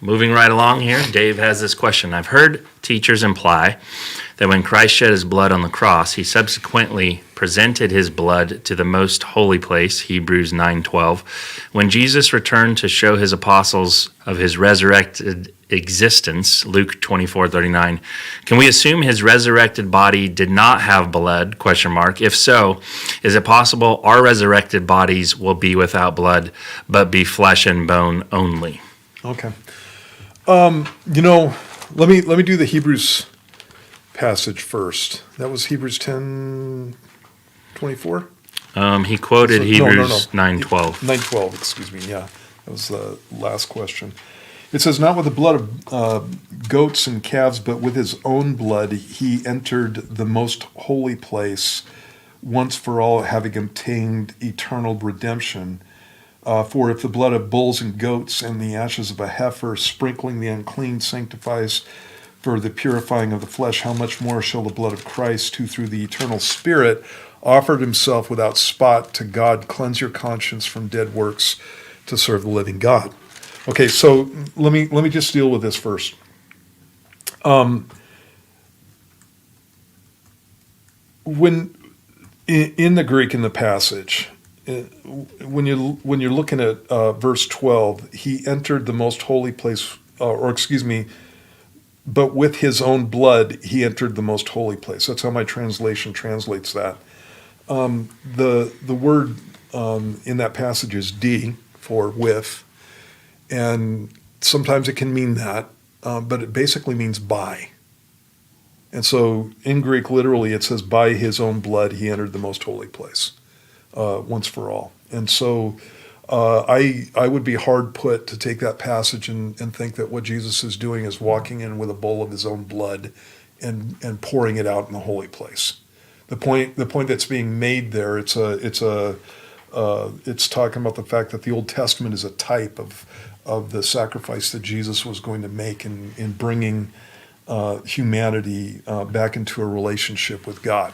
Moving right along here, Dave has this question. I've heard teachers imply that when Christ shed his blood on the cross, he subsequently presented his blood to the most holy place, Hebrews 9:12. When Jesus returned to show his apostles of his resurrected existence, Luke 24:39, can we assume his resurrected body did not have blood? Question mark. If so, is it possible our resurrected bodies will be without blood, but be flesh and bone only? Okay. Let me do the Hebrews passage first. That was Hebrews 10:24. He quoted Hebrews 9:12. 9:12, excuse me. Yeah, that was the last question. It says, "Not with the blood of goats and calves, but with his own blood he entered the most holy place once for all, having obtained eternal redemption. For if the blood of bulls and goats and the ashes of a heifer, sprinkling the unclean, sanctifies for the purifying of the flesh, how much more shall the blood of Christ, who through the eternal Spirit offered himself without spot to God, cleanse your conscience from dead works to serve the living God." Okay, so let me just deal with this first. When in the Greek in the passage, when you're looking at verse 12, he entered the most holy place, but with his own blood he entered the most holy place. That's how my translation translates that. The word in that passage is "di" for with, and sometimes it can mean that, but it basically means by. And so in Greek, literally, it says, "By his own blood he entered the most holy place." Once for all. And so I would be hard put to take that passage and think that what Jesus is doing is walking in with a bowl of his own blood and pouring it out in the holy place. The point that's being made there, it's talking about the fact that the Old Testament is a type of the sacrifice that Jesus was going to make in bringing humanity back into a relationship with God.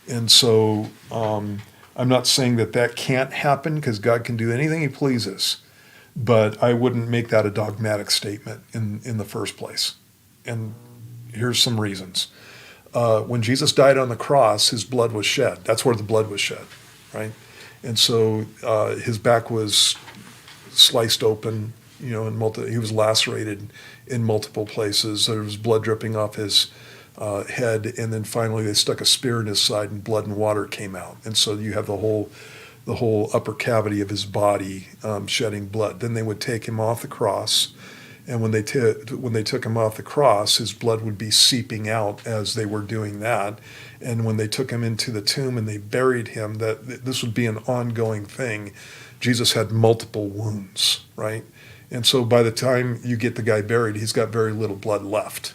And so I'm not saying that can't happen, because God can do anything he pleases, but I wouldn't make that a dogmatic statement in the first place. And here's some reasons. When Jesus died on the cross, his blood was shed. That's where the blood was shed, right? And so his back was sliced open, and he was lacerated in multiple places. There was blood dripping off his head, and then finally they stuck a spear in his side, and blood and water came out. And so you have the whole upper cavity of his body shedding blood. Then they would take him off the cross, and when they took him off the cross, his blood would be seeping out as they were doing that. And when they took him into the tomb and they buried him, that this would be an ongoing thing. Jesus had multiple wounds, right? And so by the time you get the guy buried, he's got very little blood left.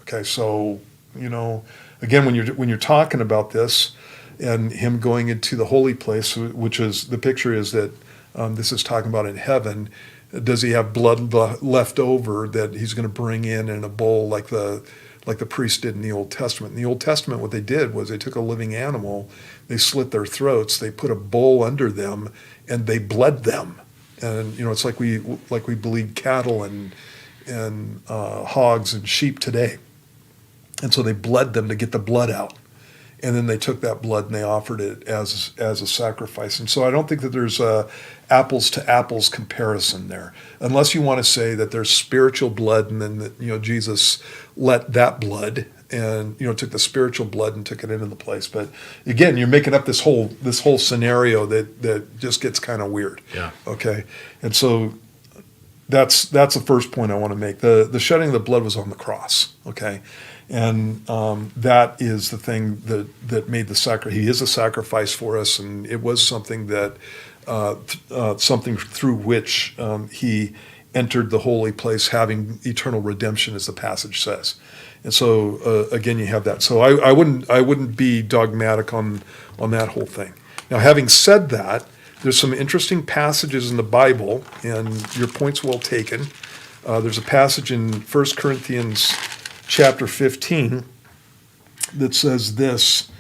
Okay, so again, when you're talking about this and him going into the holy place, which is the picture is that this is talking about in heaven, does he have blood left over that he's going to bring in a bowl like the priest did in the Old Testament? In the Old Testament, what they did was they took a living animal, they slit their throats, they put a bowl under them, and they bled them. And it's like we bleed cattle and hogs and sheep today. And so they bled them to get the blood out. And then they took that blood and they offered it as a sacrifice. And so I don't think that there's a apples to apples comparison there, unless you want to say that there's spiritual blood, and then that, Jesus let that blood and took the spiritual blood and took it into the place. But again, you're making up this whole scenario that just gets kind of weird. Yeah. Okay. And so that's the first point I want to make. The shedding of the blood was on the cross. Okay. And that is the thing that made the sacrifice. He is a sacrifice for us, and it was something that something through which he entered the holy place, having eternal redemption, as the passage says. And so again, you have that. So I wouldn't be dogmatic on that whole thing. Now, having said that, there's some interesting passages in the Bible, and your point's well taken. There's a passage in 1 Corinthians chapter 15 that says this.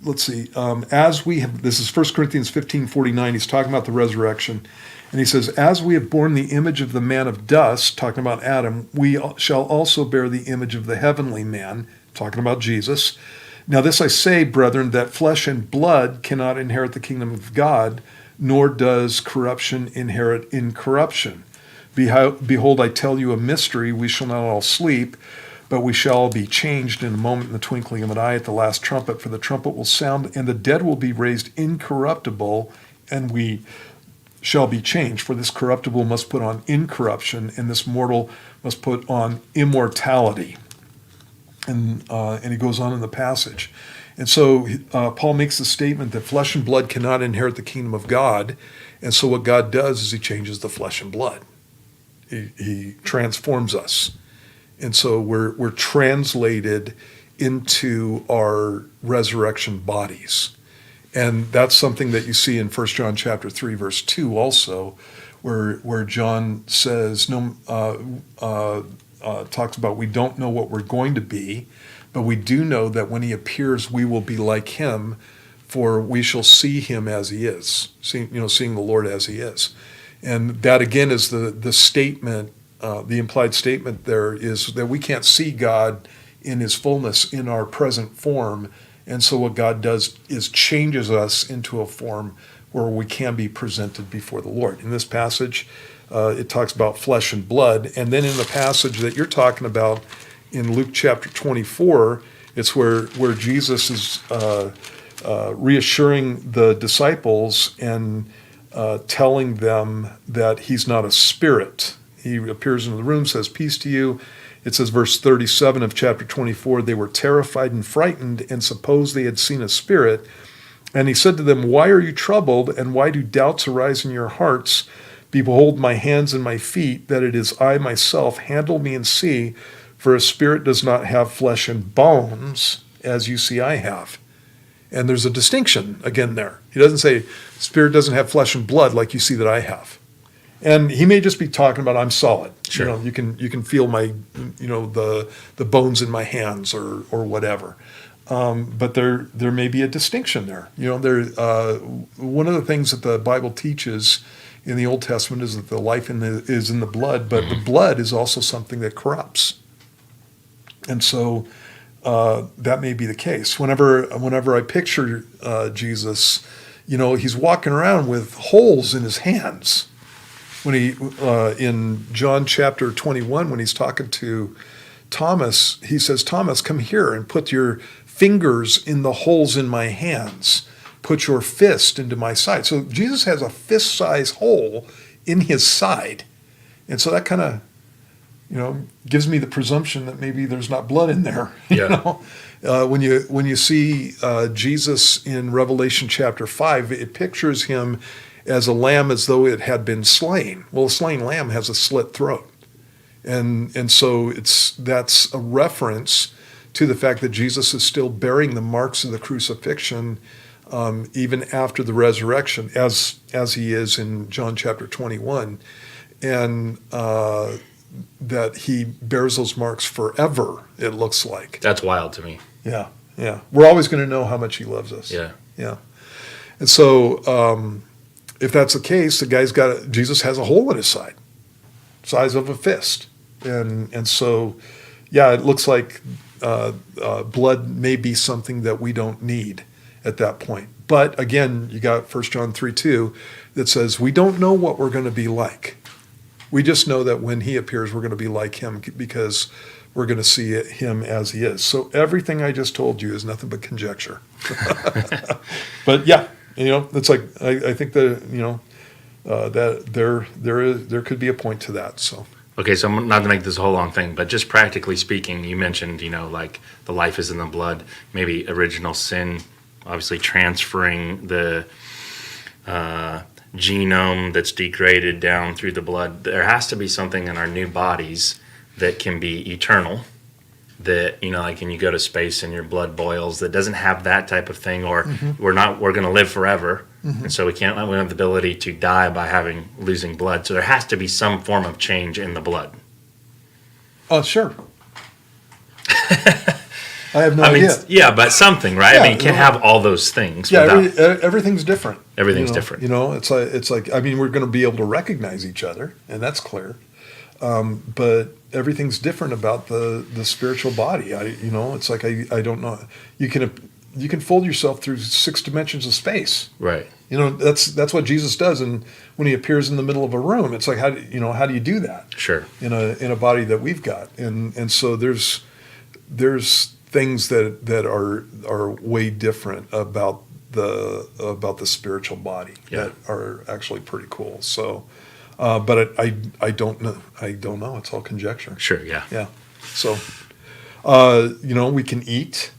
Let's see. As we have, this is 1 Corinthians 15:49. He's talking about the resurrection. And he says, as we have borne the image of the man of dust, talking about Adam, we shall also bear the image of the heavenly man, talking about Jesus. Now this I say, brethren, that flesh and blood cannot inherit the kingdom of God, nor does corruption inherit incorruption. Behold, I tell you a mystery, we shall not all sleep, but we shall all be changed in a moment, in the twinkling of an eye, at the last trumpet. For the trumpet will sound, and the dead will be raised incorruptible, and we shall be changed. For this corruptible must put on incorruption, and this mortal must put on immortality. And he goes on in the passage. And so Paul makes the statement that flesh and blood cannot inherit the kingdom of God. And so what God does is he changes the flesh and blood. He transforms us. And so we're translated into our resurrection bodies. And that's something that you see in 1 John chapter 3, verse 2 also, where John says, talks about we don't know what we're going to be, but we do know that when he appears, we will be like him, for we shall see him as he is, seeing the Lord as he is. And that again is the statement, the implied statement there is that we can't see God in his fullness in our present form. And so what God does is changes us into a form where we can be presented before the Lord. In this passage, it talks about flesh and blood. And then in the passage that you're talking about in Luke chapter 24, it's where Jesus is reassuring the disciples and telling them that he's not a spirit. He appears in the room, says, peace to you. It says, verse 37 of chapter 24, they were terrified and frightened and supposed they had seen a spirit. And he said to them, why are you troubled, and why do doubts arise in your hearts? Behold my hands and my feet, that it is I myself. Handle me and see, for a spirit does not have flesh and bones, as you see I have. And there's a distinction again there. He doesn't say, spirit doesn't have flesh and blood like you see that I have. And he may just be talking about I'm solid. Sure. You can feel my, the bones in my hands or whatever. But there may be a distinction there. One of the things that the Bible teaches in the Old Testament is that the life is in the blood, but the blood is also something that corrupts. And so that may be the case. Whenever I picture Jesus, he's walking around with holes in his hands. When he in John chapter 21, when he's talking to Thomas, he says, Thomas, come here and put your fingers in the holes in my hands. Put your fist into my side. So Jesus has a fist-sized hole in his side. And so that kind of, gives me the presumption that maybe there's not blood in there. Yeah. When you see Jesus in Revelation chapter 5, it pictures him as a lamb as though it had been slain. Well, a slain lamb has a slit throat. And so that's a reference to the fact that Jesus is still bearing the marks of the crucifixion even after the resurrection, as he is in John chapter 21, and that he bears those marks forever, it looks like. That's wild to me. Yeah. We're always going to know how much he loves us. Yeah. And so if that's the case, Jesus has a hole in his side, size of a fist. And so, it looks like blood may be something that we don't need at that point. But again, you got 1 John 3:2 that says we don't know what we're going to be like. We just know that when he appears, we're going to be like him because we're going to see him as he is. So everything I just told you is nothing but conjecture. But it's like I think that that there could be a point to that. So. Okay, so I'm not to make this a whole long thing, but just practically speaking, you mentioned, like the life is in the blood, maybe original sin, obviously transferring the genome that's degraded down through the blood. There has to be something in our new bodies that can be eternal, that, like when you go to space and your blood boils, that doesn't have that type of thing, or we're going to live forever. And so we don't have the ability to die by losing blood. So there has to be some form of change in the blood. Oh, sure. I have no I mean, idea. yeah, but something, right? Yeah, I mean, you can't have all those things. Yeah, without, everything's different. Everything's You know, different. You know, it's like I mean, we're going to be able to recognize each other, and that's clear. But everything's different about the spiritual body. It's like I don't know. You can fold yourself through 6 dimensions of space. Right. That's what Jesus does, and when he appears in the middle of a room, it's like how do you do that? Sure. In a body that we've got, and so there's things that are way different about the spiritual body that are actually pretty cool. So, but I don't know. I don't know. It's all conjecture. Sure. Yeah. Yeah. So, we can eat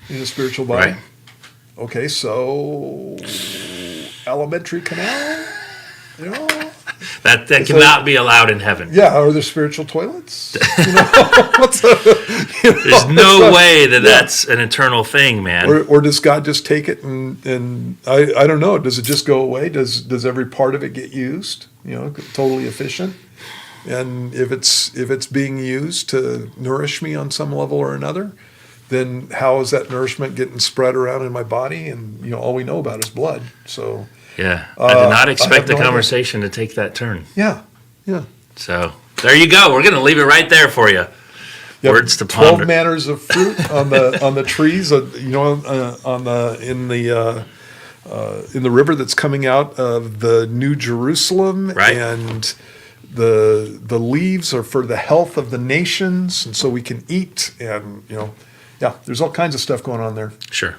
in a spiritual body. Right. Okay, so alimentary canal, That cannot be allowed in heaven. Yeah, are there spiritual toilets? There's no way that's an eternal thing, man. Or does God just take it and I don't know. Does it just go away? Does every part of it get used? Totally efficient. And if it's being used to nourish me on some level or another, then how is that nourishment getting spread around in my body? And all we know about is blood. So yeah, I did not expect the no conversation to take that turn. yeah. So there you go. We're going to leave it right there for you. Yep. Words to 12 ponder. manners of fruit on the trees. In the river that's coming out of the New Jerusalem, Right. And the leaves are for the health of the nations, and so we can eat, and there's all kinds of stuff going on there. Sure.